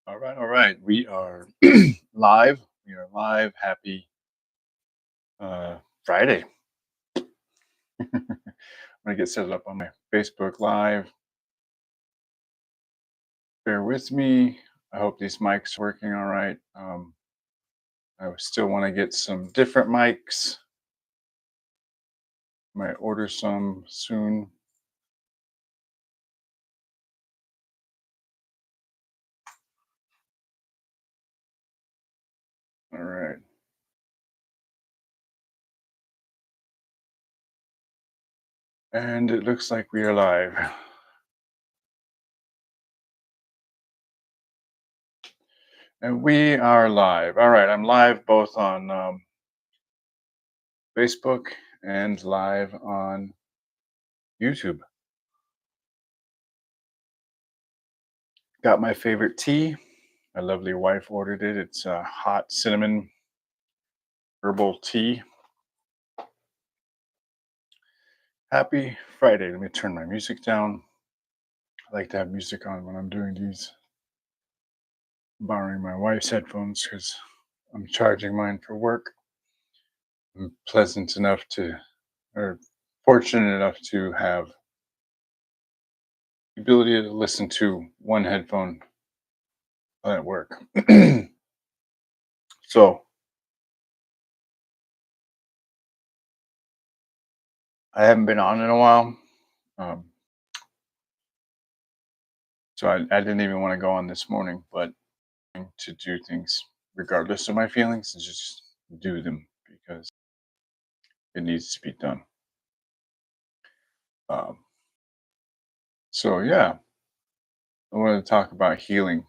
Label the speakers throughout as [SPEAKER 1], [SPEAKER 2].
[SPEAKER 1] All right. We are live. We are live. Happy Friday. I'm gonna get set up on my Facebook Live. Bear with me. I hope these mics are working all right. I still want to get some different mics. Might order some soon. All right. And it looks like we are live. And we are live. All right. I'm live both on Facebook and live on YouTube. Got my favorite tea. My lovely wife ordered it. It's a hot cinnamon herbal tea. Happy Friday. Let me turn my music down. I like to have music on when I'm doing these. Borrowing my wife's headphones because I'm charging mine for work. I'm pleasant enough to, or fortunate enough to have the ability to listen to one headphone at work. So I haven't been on in a while. Um, so I didn't even want to go on this morning, but to do things regardless of my feelings and just do them because it needs to be done. Um, so yeah, I wanted to talk about healing.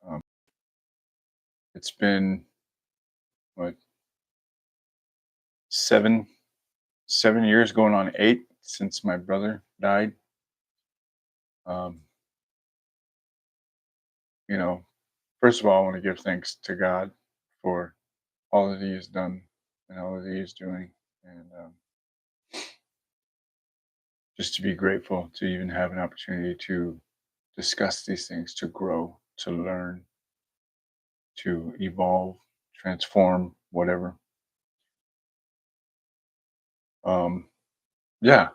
[SPEAKER 1] Um, it's been what 7 years going on 8 since my brother died. Um, you know, first of all, I want to give thanks to God for all that He has done and all that He is doing, and just to be grateful to even have an opportunity to discuss these things, to grow, to learn, to evolve, transform, whatever. Um, yeah,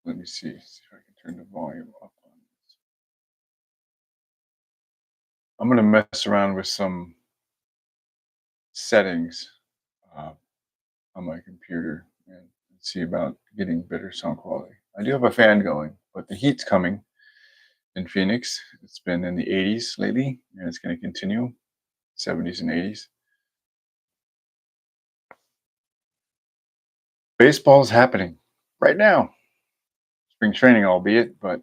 [SPEAKER 1] let me see if I can turn the volume up on this. I'm gonna mess around with some settings uh, on my computer and see about getting better sound quality. I do have a fan going, but the heat's coming in Phoenix. It's been in the 80s lately, and it's going to continue 70s and 80s. Baseball is happening right now. Spring training, albeit, but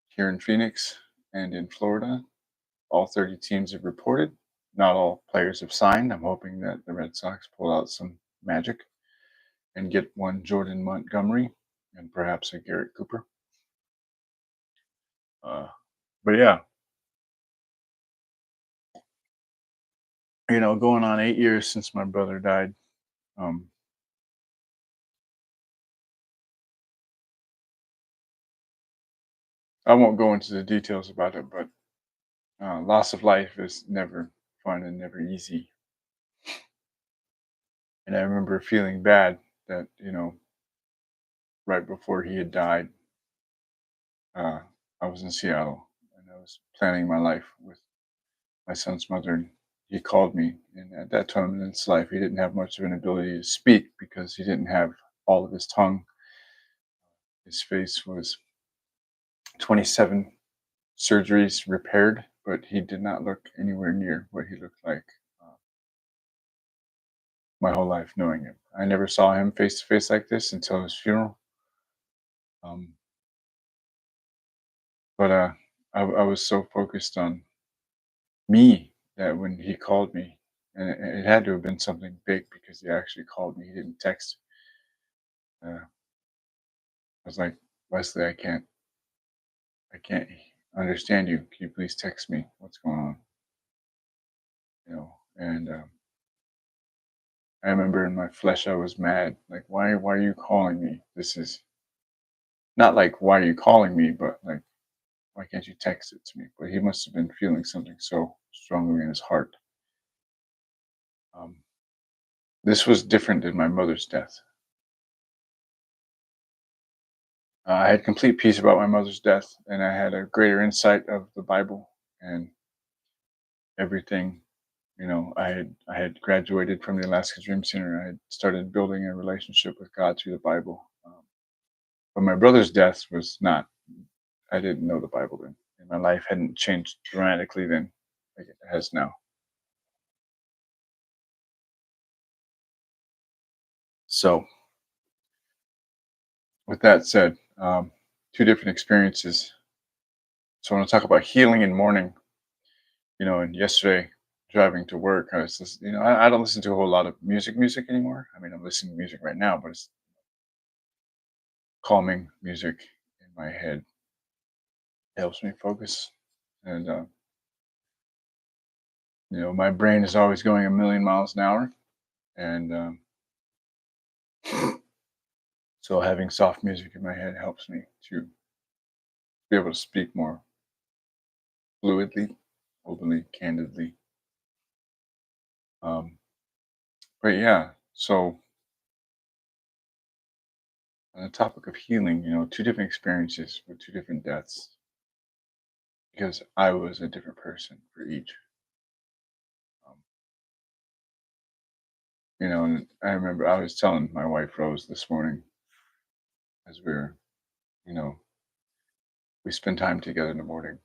[SPEAKER 1] here in Phoenix and in Florida, all 30 teams have reported. Not all players have signed. I'm hoping that the Red Sox pull out some magic and get one Jordan Montgomery and perhaps a Garrett Cooper. Uh, but yeah, going on 8 years since my brother died. Um, I won't go into the details about it, but loss of life is never fun and never easy. And I remember feeling bad that, right before he had died, uh, I was in Seattle and I was planning my life with my son's mother. And he called me. And at that time in his life, he didn't have much of an ability to speak because he didn't have all of his tongue. His face was 27 surgeries repaired, but he did not look anywhere near what he looked like my whole life knowing him. I never saw him face to face like this until his funeral. Um, but I was so focused on me that when he called me, and it had to have been something big because he actually called me. He didn't text. I was like, Wesley, I can't understand you. Can you please text me? What's going on? And I remember in my flesh, I was mad. Like, why are you calling me? This is not like, why are you calling me? But like, Why can't you text it to me?" But he must have been feeling something so strongly in his heart. Um, this was different than my mother's death. I had complete peace about my mother's death, and I had a greater insight of the Bible and everything. I had graduated from the Alaska Dream Center. I had started building a relationship with God through the Bible. But my brother's death was not. I didn't know the Bible then, and my life hadn't changed dramatically then, like it has now. So, with that said, two different experiences. So, I want to talk about healing and mourning. And yesterday driving to work, I was just, I don't listen to a whole lot of music anymore. I mean, I'm listening to music right now, but it's calming music in my head. It helps me focus. And, my brain is always going a million miles an hour. And so having soft music in my head helps me to be able to speak more fluidly, openly, candidly. Um, but yeah, so on the topic of healing, two different experiences with two different deaths because I was a different person for each. Um, and I remember I was telling my wife Rose this morning as you know, we spend time together in the morning.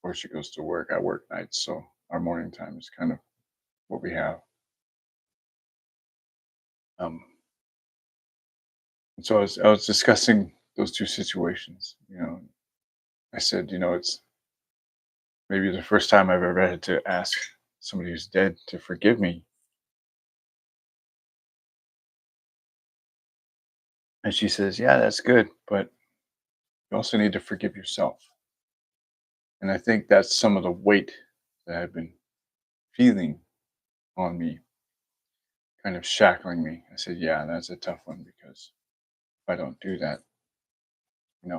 [SPEAKER 1] Before she goes to work, I work nights, so our morning time is kind of what we have. Um, and so I was discussing those two situations. I said, it's maybe the first time I've ever had to ask somebody who's dead to forgive me. And she says, "Yeah, that's good, but you also need to forgive yourself." And I think that's some of the weight that I've been feeling on me, kind of shackling me. I said, "Yeah, that's a tough one because if I don't do that,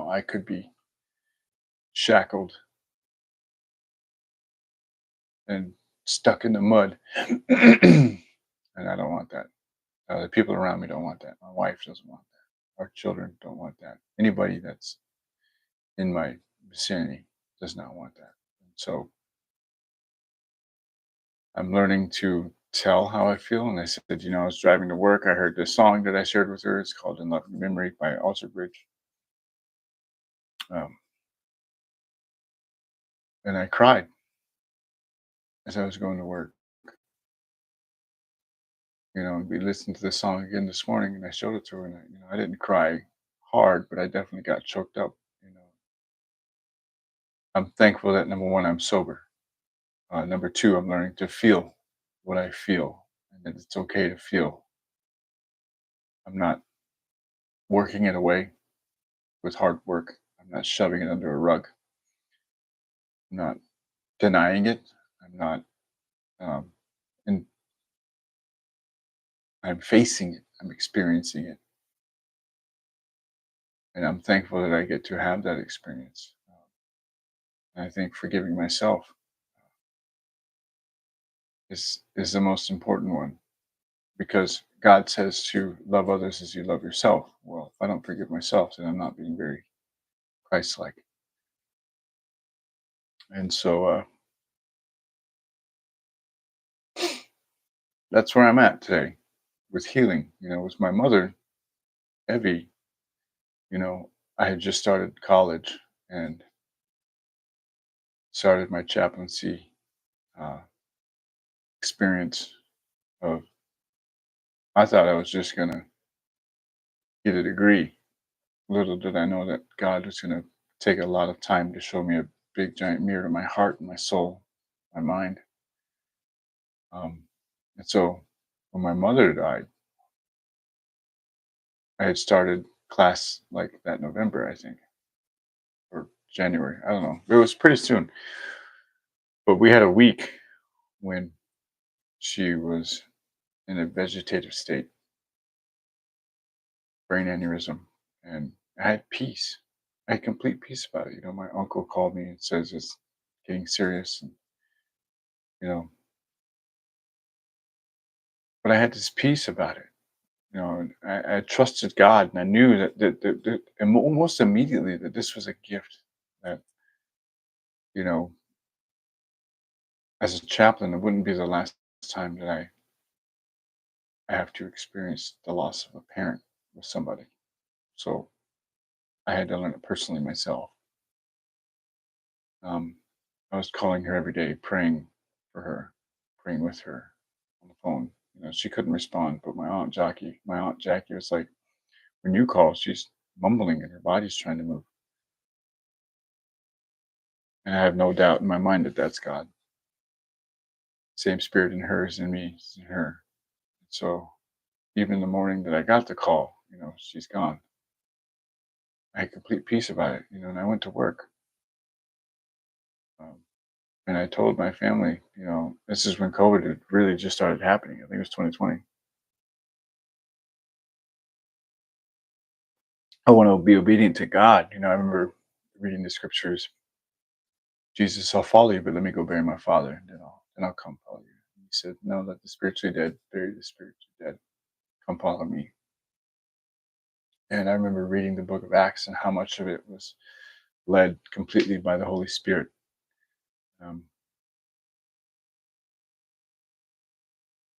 [SPEAKER 1] I could be shackled and stuck in the mud." And I don't want that. The people around me don't want that. My wife doesn't want that. Our children don't want that. Anybody that's in my vicinity does not want that. And so I'm learning to tell how I feel. And I said, I was driving to work. I heard this song that I shared with her. It's called In Loving Memory by Alter Bridge. Um, and I cried as I was going to work. And we listened to this song again this morning and I showed it to her. And I didn't cry hard, but I definitely got choked up. I'm thankful that number one, I'm sober. Number two, I'm learning to feel what I feel and that it's okay to feel. I'm not working it away with hard work. I'm not shoving it under a rug. I'm not denying it. I'm not, um, and I'm facing it. I'm experiencing it. And I'm thankful that I get to have that experience. And I think forgiving myself is the most important one because God says to love others as you love yourself. Well, if I don't forgive myself, then I'm not being very Christ-like. And so that's where I'm at today with healing. With my mother, Evie, you know, I had just started college and started my chaplaincy uh, experience of, I thought I was just going to get a degree. Little did I know that God was going to take a lot of time to show me a big giant mirror to my heart and my soul, my mind. Um, and so when my mother died, I had started class like that November, I think, or January. I don't know. It was pretty soon. But we had a week when she was in a vegetative state, brain aneurysm, and I had peace. I had complete peace about it. My uncle called me and says it's getting serious, and you know, but I had this peace about it. And I trusted God, and I knew and almost immediately that this was a gift. That you know, as a chaplain, it wouldn't be the last time that I have to experience the loss of a parent with somebody. So I had to learn it personally myself. Um, I was calling her every day, praying for her, praying with her on the phone. She couldn't respond, but my aunt Jackie was like, when you call, she's mumbling and her body's trying to move. And I have no doubt in my mind that that's God. Same spirit in her is in me, is in her. So even the morning that I got the call, she's gone. I had complete peace about it, and I went to work. Um, and I told my family, this is when COVID had really just started happening. I think it was 2020. I want to be obedient to God. I remember reading the scriptures. Jesus, I'll follow you, but let me go bury my father, and then I'll come follow you. He said, no, let the spiritually dead bury the spiritually dead. Come follow me. And I remember reading the book of Acts and how much of it was led completely by the Holy Spirit. Um,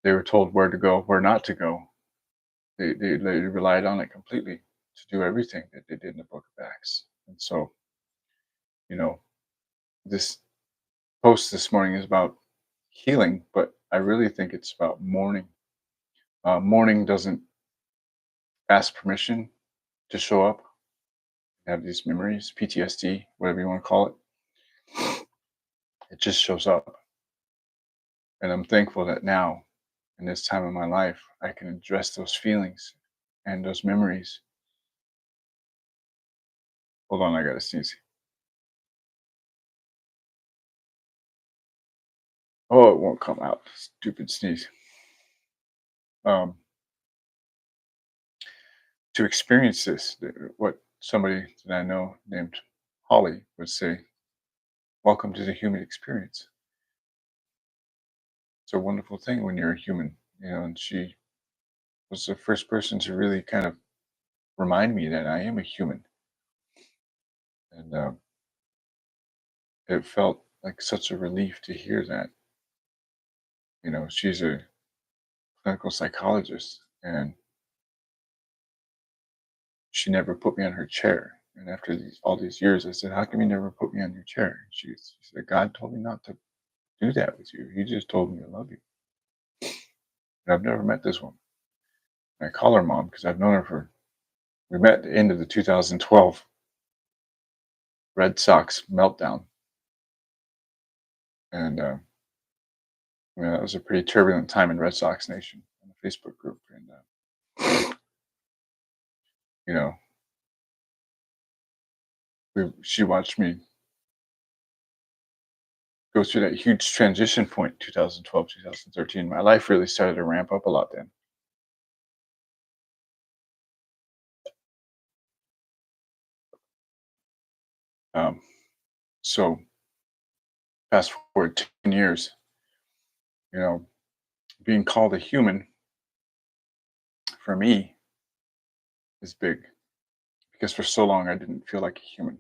[SPEAKER 1] they were told where to go, where not to go. They relied on it completely to do everything that they did in the book of Acts. And so, you know, this post this morning is about healing, but I really think it's about mourning. Mourning doesn't ask permission to show up, have these memories, PTSD, whatever you want to call it. It just shows up. And I'm thankful that now, in this time of my life, I can address those feelings and those memories. Hold on, I got to sneeze. Oh, it won't come out. Stupid sneeze. Um, to experience this, what somebody that I know named Holly would say, welcome to the human experience. It's a wonderful thing when you're a human, and she was the first person to really kind of remind me that I am a human. And it felt like such a relief to hear that. She's a clinical psychologist, and she never put me on her chair. And after all these years, I said, how come you never put me on your chair? And she said, God told me not to do that with you. He just told me to love you. And I've never met this woman. And I call her mom because I've known her we met at the end of the 2012 Red Sox meltdown. And, that was a pretty turbulent time in Red Sox Nation on the Facebook group. And, you know, she watched me go through that huge transition point, 2012, 2013. My life really started to ramp up a lot then. Um, so fast forward 10 years, you know, being called a human for me is big because for so long I didn't feel like a human.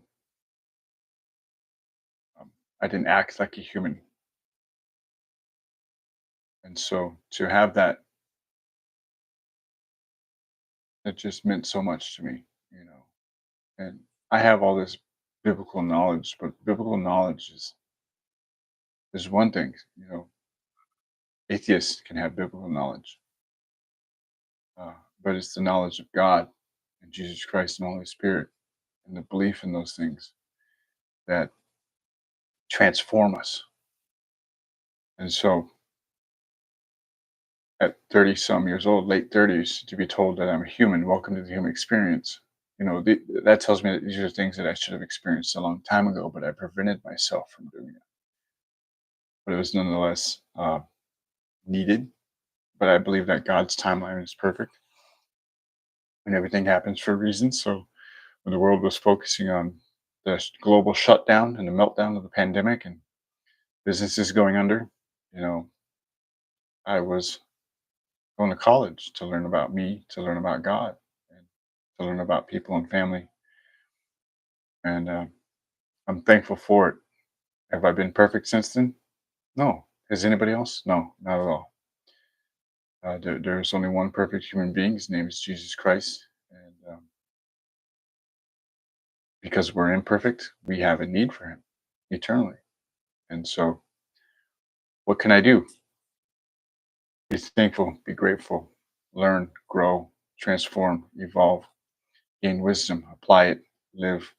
[SPEAKER 1] I didn't act like a human. And so to have that, it just meant so much to me. And I have all this biblical knowledge, but biblical knowledge is one thing. Atheists can have biblical knowledge, but it's the knowledge of God and Jesus Christ and Holy Spirit and the belief in those things that transform us. And so at 30 some years old, late 30s, to be told that I'm a human, welcome to the human experience. That tells me that these are things that I should have experienced a long time ago, but I prevented myself from doing it. But it was nonetheless needed. But I believe that God's timeline is perfect and everything happens for a reason. So when the world was focusing on the global shutdown and the meltdown of the pandemic and businesses going under, you know, I was going to college to learn about me, to learn about God, and to learn about people and family. And I'm thankful for it. Have I been perfect since then? No. Has anybody else? No, not at all. There's only one perfect human being. His name is Jesus Christ. And because we're imperfect, we have a need for him eternally. And so, what can I do? Be thankful, be grateful, learn, grow, transform, evolve, gain wisdom, apply it, live,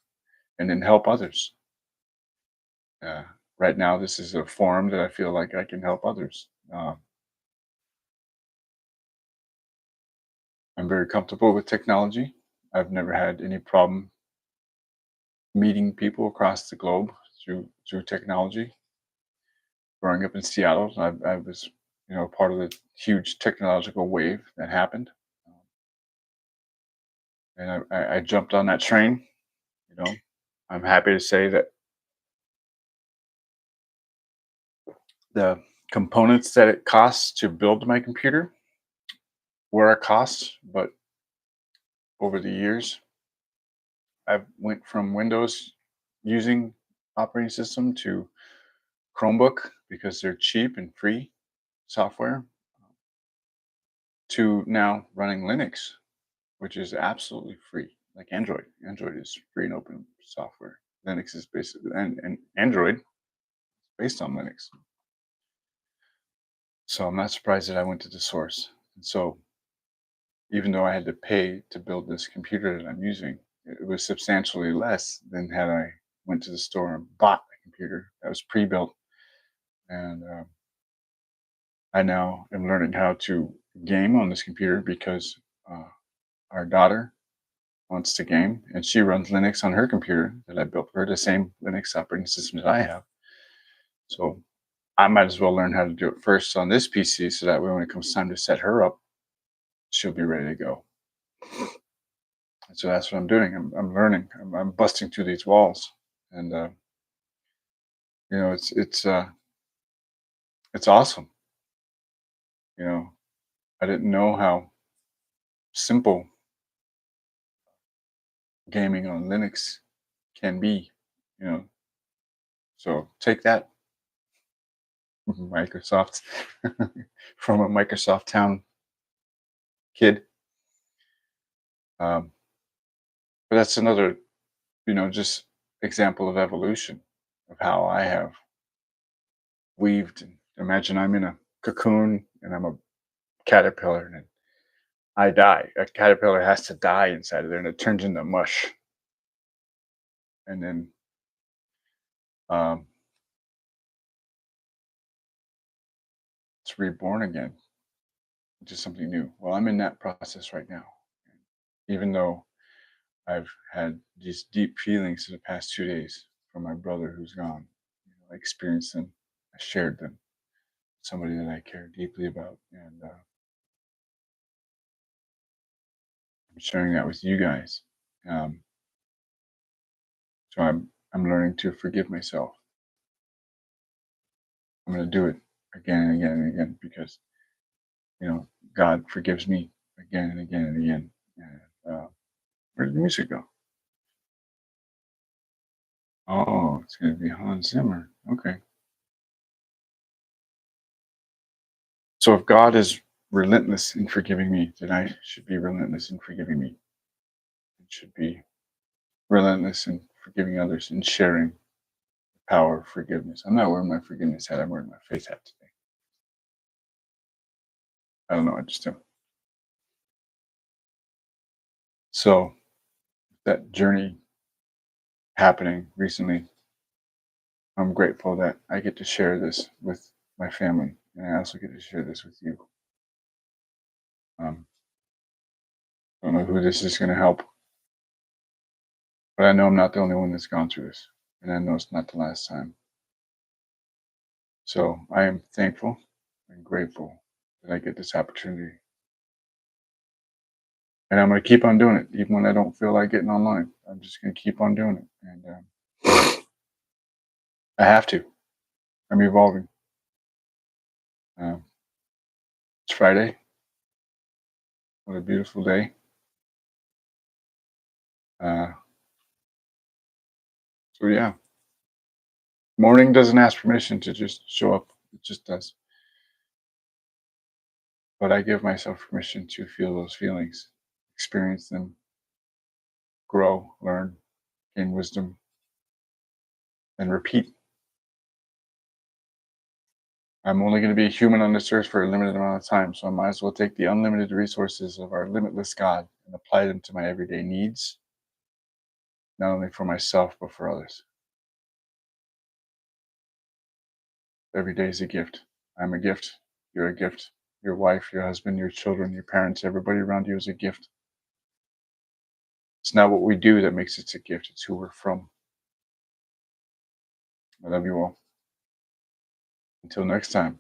[SPEAKER 1] and then help others. Uh, right now, this is a forum that I feel like I can help others. I'm very comfortable with technology. I've never had any problem meeting people across the globe through technology. Growing up in Seattle, I was part of the huge technological wave that happened, and I jumped on that train. You know, I'm happy to say that the components that it costs to build my computer were a cost, but over the years, I went from Windows using operating system to Chromebook because they're cheap and free software to now running Linux, which is absolutely free. Like Android. Android is free and open software. Linux is basically and Android is based on Linux. So I'm not surprised that I went to the source. And so even though I had to pay to build this computer that I'm using, it was substantially less than had I went to the store and bought a computer that was pre-built. And I now am learning how to game on this computer because uh, our daughter wants to game, and she runs Linux on her computer that I built for her, the same Linux operating system that I have. So I might as well learn how to do it first on this PC, so that way when it comes time to set her up, she'll be ready to go. And so that's what I'm doing. I'm learning. I'm busting through these walls, and it's awesome. You know, I didn't know how simple gaming on Linux can be. You know, so take that, Microsoft, from a Microsoft town kid. Um, but that's another, just example of evolution of how I have weaved. And imagine I'm in a cocoon and I'm a caterpillar and I die. A caterpillar has to die inside of there and it turns into mush. And then um, it's reborn again into something new. Well, I'm in that process right now. Even though I've had these deep feelings in the past 2 days for my brother who's gone. I experienced them, I shared them. Somebody that I care deeply about, and I'm sharing that with you guys. Um, so I'm learning to forgive myself. I'm going to do it again and again and again because God forgives me again and again and again. And where did the music go? Oh, it's going to be Hans Zimmer. Okay. So if God is relentless in forgiving me, then I should be relentless in forgiving me. It should be relentless in forgiving others and sharing the power of forgiveness. I'm not wearing my forgiveness hat. I'm wearing my faith hat today. I don't know. I just do. So that journey happening recently, I'm grateful that I get to share this with my family, and I also get to share this with you. I don't know who this is going to help, but I know I'm not the only one that's gone through this, and I know it's not the last time. So I am thankful and grateful that I get this opportunity, and I'm going to keep on doing it, even when I don't feel like getting online. just going to keep on doing it. And I have to. I'm evolving. Um, it's Friday. What a beautiful day. Uh, so, yeah, morning doesn't ask permission to just show up, it just does. But I give myself permission to feel those feelings, experience them, grow, learn, gain wisdom, and repeat. I'm only going to be a human on this earth for a limited amount of time, so I might as well take the unlimited resources of our limitless God and apply them to my everyday needs, not only for myself, but for others. Every day is a gift. I'm a gift. You're a gift. Your wife, your husband, your children, your parents, everybody around you is a gift. It's not what we do that makes it a gift, it's who we're from. I love you all. Until next time,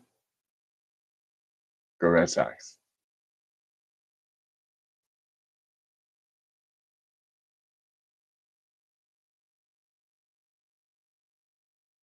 [SPEAKER 1] go Red Sox.